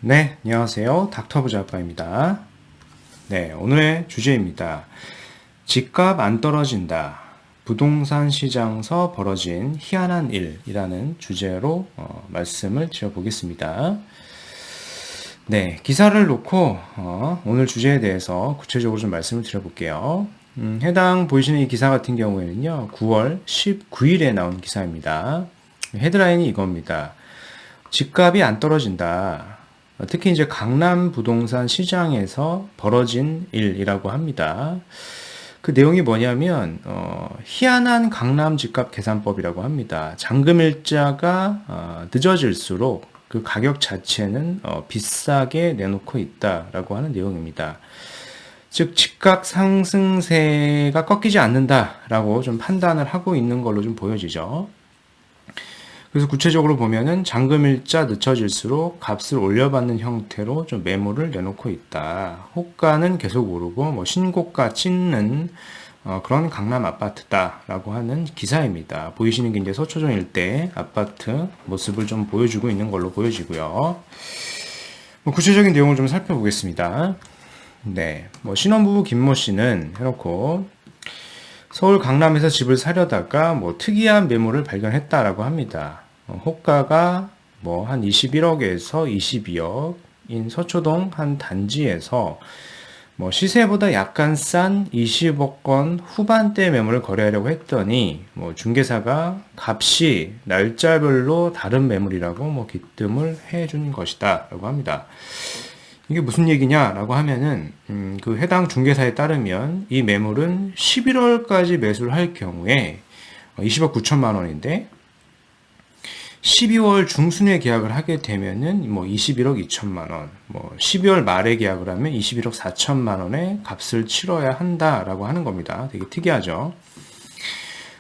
네, 안녕하세요. 닥터부자 아빠입니다. 네, 오늘의 주제입니다. 집값 안 떨어진다. 부동산 시장서 벌어진 희한한 일이라는 주제로 말씀을 드려보겠습니다. 네, 기사를 놓고 오늘 주제에 대해서 구체적으로 좀 말씀을 드려볼게요. 해당 보이시는 이 기사 같은 경우에는요, 9월 19일에 나온 기사입니다. 헤드라인이 이겁니다. 집값이 안 떨어진다. 특히 이제 강남 부동산 시장에서 벌어진 일이라고 합니다. 그 내용이 뭐냐면 희한한 강남 집값 계산법이라고 합니다. 잔금일자가 늦어질수록 그 가격 자체는 비싸게 내놓고 있다라고 하는 내용입니다. 즉 집값 상승세가 꺾이지 않는다라고 좀 판단을 하고 있는 걸로 좀 보여지죠. 그래서 구체적으로 보면은 잔금일자 늦춰질수록 값을 올려받는 형태로 좀 매물을 내놓고 있다. 호가는 계속 오르고 뭐 신고가 찍는 그런 강남 아파트다라고 하는 기사입니다. 보이시는 게 이제 서초동 일대 아파트 모습을 좀 보여주고 있는 걸로 보여지고요. 뭐 구체적인 내용을 좀 살펴보겠습니다. 네, 뭐 신혼부부 김모 씨는 해놓고 서울 강남에서 집을 사려다가 뭐 특이한 매물을 발견했다라고 합니다. 호가가 뭐 한 21억에서 22억인 서초동 한 단지에서 뭐 시세보다 약간 싼 20억권 후반대 매물을 거래하려고 했더니 뭐 중개사가 값이 날짜별로 다른 매물이라고 뭐 기뜸을 해준 것이다라고 합니다. 이게 무슨 얘기냐라고 하면은 그 해당 중개사에 따르면 이 매물은 11월까지 매수를 할 경우에 20억 9천만 원인데 12월 중순에 계약을 하게 되면은 뭐 21억 2천만 원, 뭐 12월 말에 계약을 하면 21억 4천만 원의 값을 치러야 한다라고 하는 겁니다. 되게 특이하죠.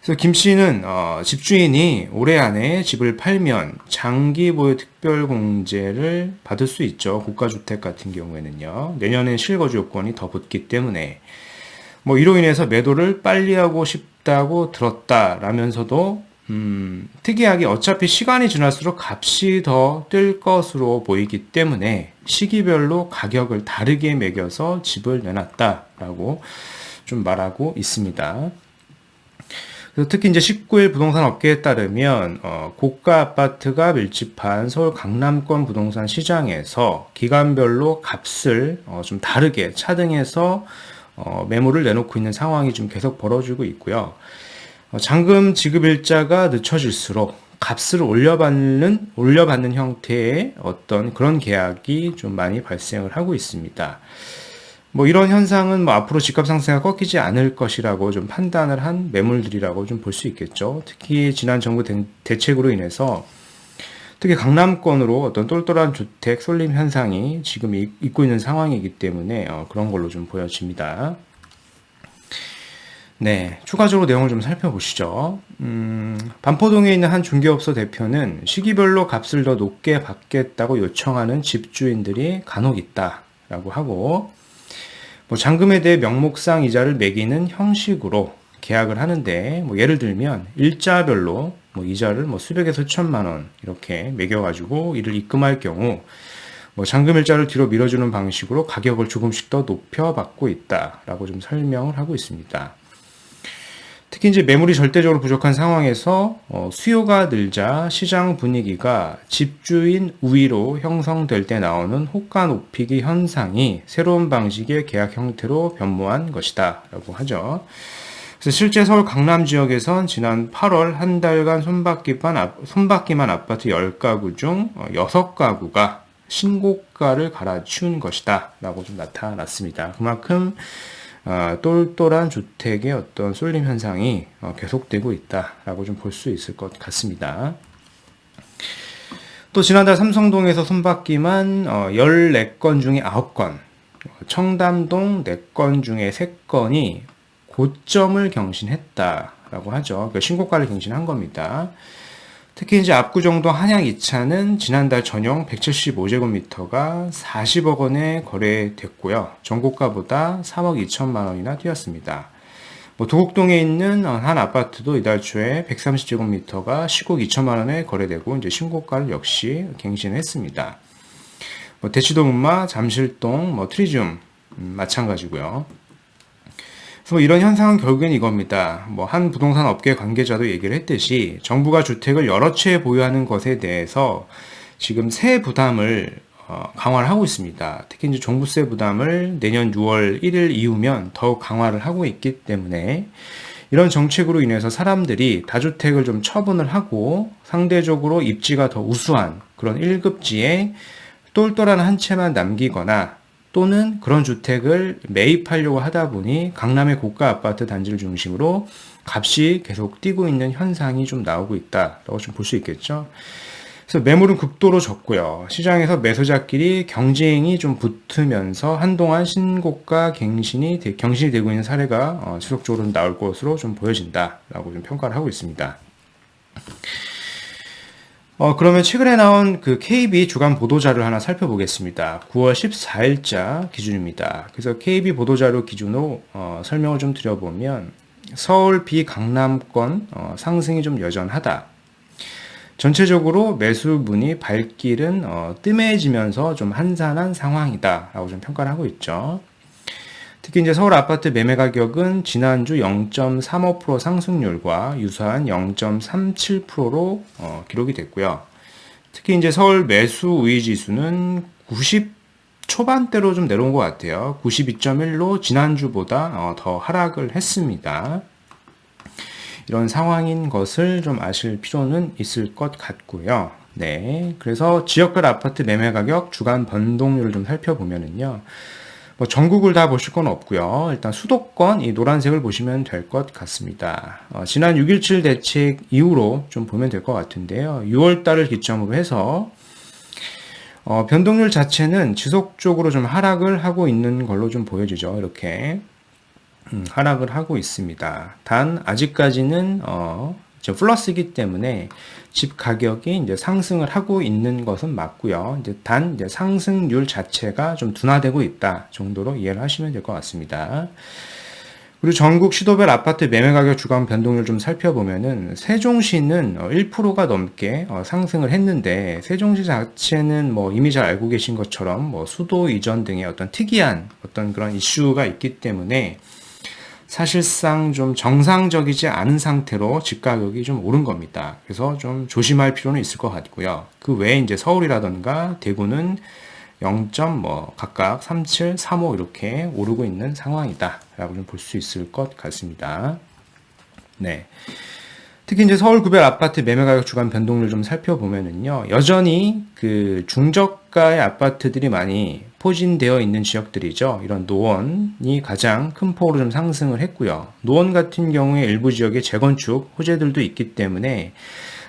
그래서 김 씨는 집주인이 올해 안에 집을 팔면 장기 보유 특별공제를 받을 수 있죠. 고가주택 같은 경우에는요. 내년엔 실거주 요건이 더 붙기 때문에 뭐 이로 인해서 매도를 빨리 하고 싶다고 들었다라면서도 특이하게 어차피 시간이 지날수록 값이 더 뜰 것으로 보이기 때문에 시기별로 가격을 다르게 매겨서 집을 내놨다라고 좀 말하고 있습니다. 특히 이제 19일 부동산 업계에 따르면 고가 아파트가 밀집한 서울 강남권 부동산 시장에서 기간별로 값을 좀 다르게 차등해서 매물을 내놓고 있는 상황이 좀 계속 벌어지고 있고요. 잔금 지급 일자가 늦춰질수록 값을 올려받는 형태의 어떤 그런 계약이 좀 많이 발생을 하고 있습니다. 뭐 이런 현상은 뭐 앞으로 집값 상승가 꺾이지 않을 것이라고 좀 판단을 한 매물들이라고 좀 볼 수 있겠죠. 특히 지난 정부 대책으로 인해서 특히 강남권으로 어떤 똘똘한 주택 쏠림 현상이 지금 있고 있는 상황이기 때문에 그런 걸로 좀 보여집니다. 네, 추가적으로 내용을 좀 살펴보시죠. 반포동에 있는 한 중개업소 대표는 시기별로 값을 더 높게 받겠다고 요청하는 집주인들이 간혹 있다라고 하고 뭐 잔금에 대해 명목상 이자를 매기는 형식으로 계약을 하는데 뭐 예를 들면 일자별로 뭐 이자를 뭐 수백에서 천만 원 이렇게 매겨가지고 이를 입금할 경우 뭐 잔금 일자를 뒤로 밀어주는 방식으로 가격을 조금씩 더 높여받고 있다라고 좀 설명을 하고 있습니다. 특히 이제 매물이 절대적으로 부족한 상황에서 수요가 늘자 시장 분위기가 집주인 우위로 형성될 때 나오는 호가 높이기 현상이 새로운 방식의 계약 형태로 변모한 것이다 라고 하죠. 그래서 실제 서울 강남 지역에선 지난 8월 한 달간 손바퀴만 아파트 10가구 중 6가구가 신고가를 갈아치운 것이다 라고 좀 나타났습니다. 그만큼 똘똘한 주택의 어떤 쏠림 현상이 계속되고 있다라고 좀 볼 수 있을 것 같습니다. 또 지난달 삼성동에서 손바퀴만 14건 중에 9건, 청담동 4건 중에 3건이 고점을 경신했다라고 하죠. 그러니까 신고가를 경신한 겁니다. 특히 이제 압구정동 한양 2차는 지난달 전용 175제곱미터가 40억 원에 거래됐고요. 전고가보다 3억 2천만 원이나 뛰었습니다. 뭐 도곡동에 있는 한 아파트도 이달 초에 130제곱미터가 10억 2천만 원에 거래되고 이제 신고가를 역시 갱신했습니다. 뭐 대치동, 잠실동, 트리지움 마찬가지고요. 그래서 뭐 이런 현상은 결국엔 이겁니다. 뭐 한 부동산 업계 관계자도 얘기를 했듯이 정부가 주택을 여러 채 보유하는 것에 대해서 지금 세 부담을 강화를 하고 있습니다. 특히 이제 종부세 부담을 내년 6월 1일 이후면 더욱 강화를 하고 있기 때문에 이런 정책으로 인해서 사람들이 다주택을 좀 처분을 하고 상대적으로 입지가 더 우수한 그런 1급지에 똘똘한 한 채만 남기거나 또는 그런 주택을 매입하려고 하다 보니 강남의 고가 아파트 단지를 중심으로 값이 계속 뛰고 있는 현상이 좀 나오고 있다라고 좀 볼 수 있겠죠. 그래서 매물은 극도로 적고요. 시장에서 매수자끼리 경쟁이 좀 붙으면서 한동안 신고가 경신이 되고 있는 사례가 지속적으로 나올 것으로 좀 보여진다라고 좀 평가를 하고 있습니다. 그러면 최근에 나온 그 KB 주간 보도자료를 하나 살펴보겠습니다. 9월 14일자 기준입니다. 그래서 KB 보도자료 기준으로 설명을 좀 드려보면 서울 비강남권 상승이 좀 여전하다. 전체적으로 매수문이 발길은 뜸해지면서 좀 한산한 상황이다라고 좀 평가를 하고 있죠. 특히 이제 서울 아파트 매매 가격은 지난주 0.35% 상승률과 유사한 0.37%로 기록이 됐고요. 특히 이제 서울 매수 우위 지수는 90 초반대로 좀 내려온 것 같아요. 92.1로 지난주보다 더 하락을 했습니다. 이런 상황인 것을 좀 아실 필요는 있을 것 같고요. 네. 그래서 지역별 아파트 매매 가격 주간 변동률을 좀 살펴보면은요. 뭐 전국을 다 보실 건 없고요. 일단 수도권 이 노란색을 보시면 될 것 같습니다. 지난 6.17 대책 이후로 좀 보면 될 것 같은데요. 6월 달을 기점으로 해서 변동률 자체는 지속적으로 좀 하락을 하고 있는 걸로 좀 보여지죠. 이렇게 하락을 하고 있습니다. 단 아직까지는 플러스이기 때문에 집 가격이 이제 상승을 하고 있는 것은 맞고요. 이제 상승률 자체가 좀 둔화되고 있다 정도로 이해를 하시면 될 것 같습니다. 그리고 전국 시도별 아파트 매매 가격 주간 변동률 좀 살펴보면은 세종시는 1%가 넘게 상승을 했는데 세종시 자체는 뭐 이미 잘 알고 계신 것처럼 뭐 수도 이전 등의 어떤 특이한 어떤 그런 이슈가 있기 때문에 사실상 좀 정상적이지 않은 상태로 집 가격이 좀 오른 겁니다. 그래서 좀 조심할 필요는 있을 것 같고요. 그 외에 이제 서울이라던가 대구는 0. 각각 37, 35 이렇게 오르고 있는 상황이다라고 좀 볼 수 있을 것 같습니다. 네. 특히 이제 서울 구별 아파트 매매 가격 주간 변동률 좀 살펴보면은요, 여전히 그 중저가의 아파트들이 많이 포진되어 있는 지역들이죠. 이런 노원이 가장 큰 폭으로 좀 상승을 했고요. 노원 같은 경우에 일부 지역에 재건축 호재들도 있기 때문에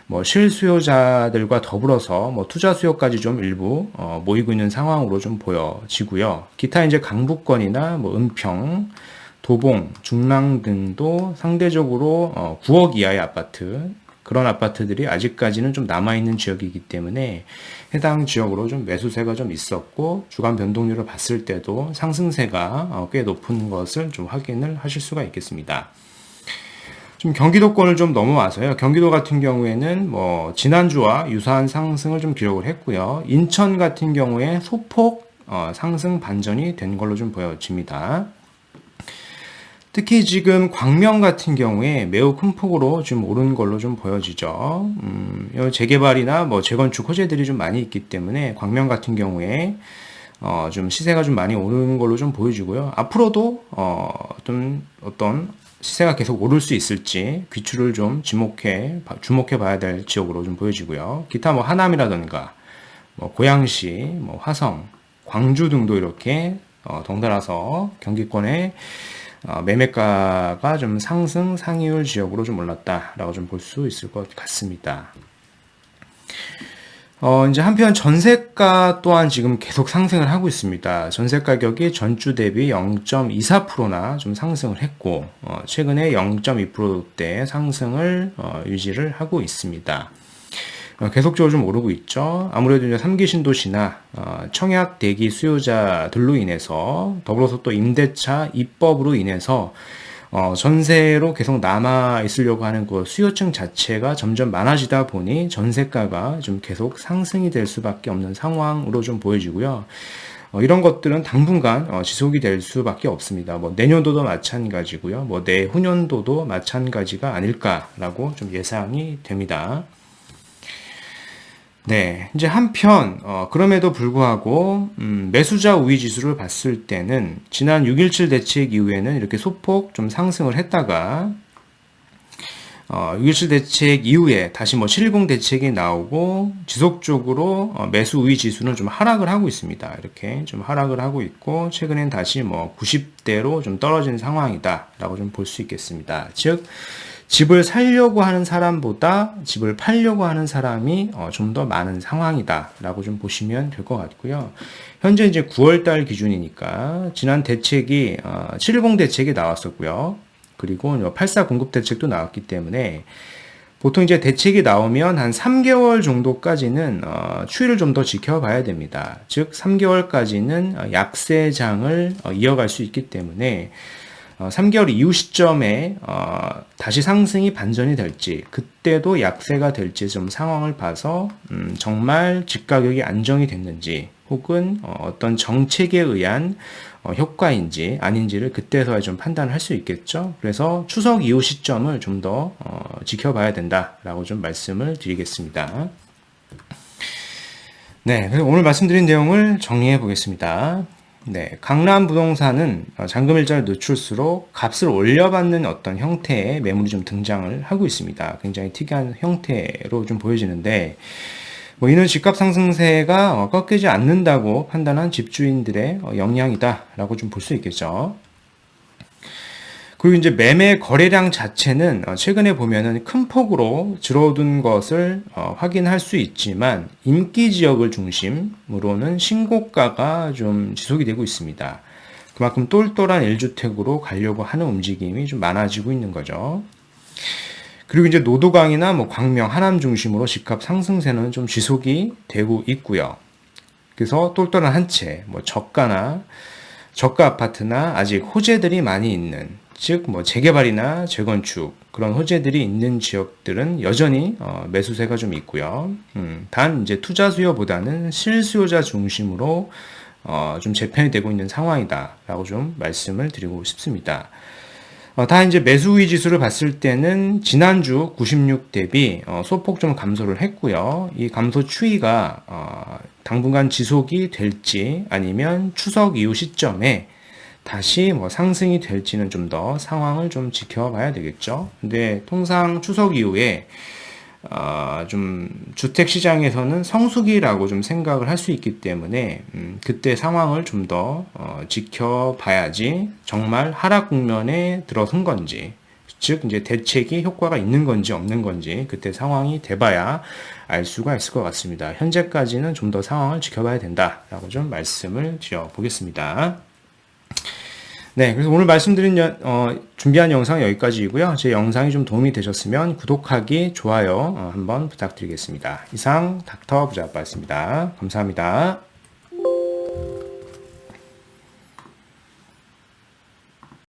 뭐 실수요자들과 더불어서 뭐 투자 수요까지 좀 일부 모이고 있는 상황으로 좀 보여지고요. 기타 이제 강북권이나 뭐 은평, 도봉, 중랑 등도 상대적으로 9억 이하의 아파트, 그런 아파트들이 아직까지는 좀 남아있는 지역이기 때문에 해당 지역으로 좀 매수세가 좀 있었고 주간 변동률을 봤을 때도 상승세가 꽤 높은 것을 좀 확인을 하실 수가 있겠습니다. 좀 경기도권을 좀 넘어와서요. 경기도 같은 경우에는 뭐 지난주와 유사한 상승을 좀 기록을 했고요. 인천 같은 경우에 소폭 상승 반전이 된 걸로 좀 보여집니다. 특히 지금 광명 같은 경우에 매우 큰 폭으로 좀 오른 걸로 좀 보여지죠. 재개발이나 뭐 재건축 호재들이 좀 많이 있기 때문에 광명 같은 경우에 좀 시세가 좀 많이 오르는 걸로 좀 보여지고요. 앞으로도 좀 어떤 시세가 계속 오를 수 있을지 귀추를 좀 주목해 봐야 될 지역으로 좀 보여지고요. 기타 뭐 하남이라든가 뭐 고양시, 뭐 화성, 광주 등도 이렇게 덩달아서 경기권에 매매가가 좀 상승 상위율 지역으로 좀 올랐다라고 좀 볼 수 있을 것 같습니다. 이제 한편 전세가 또한 지금 계속 상승을 하고 있습니다. 전세 가격이 전주 대비 0.24%나 좀 상승을 했고, 최근에 0.2%대 상승을 유지를 하고 있습니다. 계속적으로 좀 오르고 있죠. 아무래도 이제 3기 신도시나 청약 대기 수요자들로 인해서 더불어서 또 임대차 입법으로 인해서 전세로 계속 남아 있으려고 하는 그 수요층 자체가 점점 많아지다 보니 전세가가 좀 계속 상승이 될 수밖에 없는 상황으로 좀 보여지고요. 이런 것들은 당분간 지속이 될 수밖에 없습니다. 뭐 내년도도 마찬가지고요. 뭐 내후년도도 마찬가지가 아닐까라고 좀 예상이 됩니다. 네, 이제 한편 그럼에도 불구하고 매수자 우위 지수를 봤을 때는 지난 6.17 대책 이후에는 이렇게 소폭 좀 상승을 했다가 6.17 대책 이후에 다시 뭐 7.10 대책이 나오고 지속적으로 매수 우위 지수는 좀 하락을 하고 있습니다. 이렇게 좀 하락을 하고 있고 최근엔 다시 뭐 90대로 좀 떨어진 상황이다라고 좀 볼 수 있겠습니다. 즉 집을 사려고 하는 사람보다 집을 팔려고 하는 사람이 좀 더 많은 상황이다라고 좀 보시면 될 것 같고요. 현재 이제 9월 달 기준이니까 지난 대책이 7.10 대책이 나왔었고요. 그리고 8.4 공급 대책도 나왔기 때문에 보통 이제 대책이 나오면 한 3개월 정도까지는 추이를 좀 더 지켜봐야 됩니다. 즉 3개월까지는 약세장을 이어갈 수 있기 때문에 3개월 이후 시점에 다시 상승이 반전이 될지 그때도 약세가 될지 좀 상황을 봐서 정말 집 가격이 안정이 됐는지 혹은 어떤 정책에 의한 효과인지 아닌지를 그때서야 좀 판단을 할 수 있겠죠. 그래서 추석 이후 시점을 좀 더 지켜봐야 된다라고 좀 말씀을 드리겠습니다. 네, 그래서 오늘 말씀드린 내용을 정리해 보겠습니다. 네, 강남 부동산은 잔금 일자를 늦출수록 값을 올려받는 어떤 형태의 매물이 좀 등장을 하고 있습니다. 굉장히 특이한 형태로 좀 보여지는데, 뭐 이는 집값 상승세가 꺾이지 않는다고 판단한 집주인들의 영향이다라고 좀 볼 수 있겠죠. 그리고 이제 매매 거래량 자체는 최근에 보면은 큰 폭으로 줄어든 것을 확인할 수 있지만 인기 지역을 중심으로는 신고가가 좀 지속이 되고 있습니다. 그만큼 똘똘한 1주택으로 가려고 하는 움직임이 좀 많아지고 있는 거죠. 그리고 이제 노도강이나 뭐 광명, 하남 중심으로 집값 상승세는 좀 지속이 되고 있고요. 그래서 똘똘한 한 채, 뭐 저가 아파트나 아직 호재들이 많이 있는, 즉 뭐 재개발이나 재건축 그런 호재들이 있는 지역들은 여전히 매수세가 좀 있고요. 단 이제 투자 수요보다는 실수요자 중심으로 좀 재편이 되고 있는 상황이다라고 좀 말씀을 드리고 싶습니다. 다 이제 매수 우위 지수를 봤을 때는 지난주 96 대비 소폭 좀 감소를 했고요. 이 감소 추이가 당분간 지속이 될지 아니면 추석 이후 시점에 다시 뭐 상승이 될지는 좀 더 상황을 좀 지켜봐야 되겠죠. 근데 통상 추석 이후에 좀 주택 시장에서는 성수기라고 좀 생각을 할 수 있기 때문에 그때 상황을 좀 더 지켜봐야지 정말 하락 국면에 들어선 건지, 즉 이제 대책이 효과가 있는 건지 없는 건지 그때 상황이 돼봐야 알 수가 있을 것 같습니다. 현재까지는 좀 더 상황을 지켜봐야 된다라고 좀 말씀을 드려보겠습니다. 네, 그래서 오늘 말씀드린 준비한 영상 여기까지이고요. 제 영상이 좀 도움이 되셨으면 구독하기, 좋아요 한번 부탁드리겠습니다. 이상 닥터 부자아빠였습니다. 감사합니다.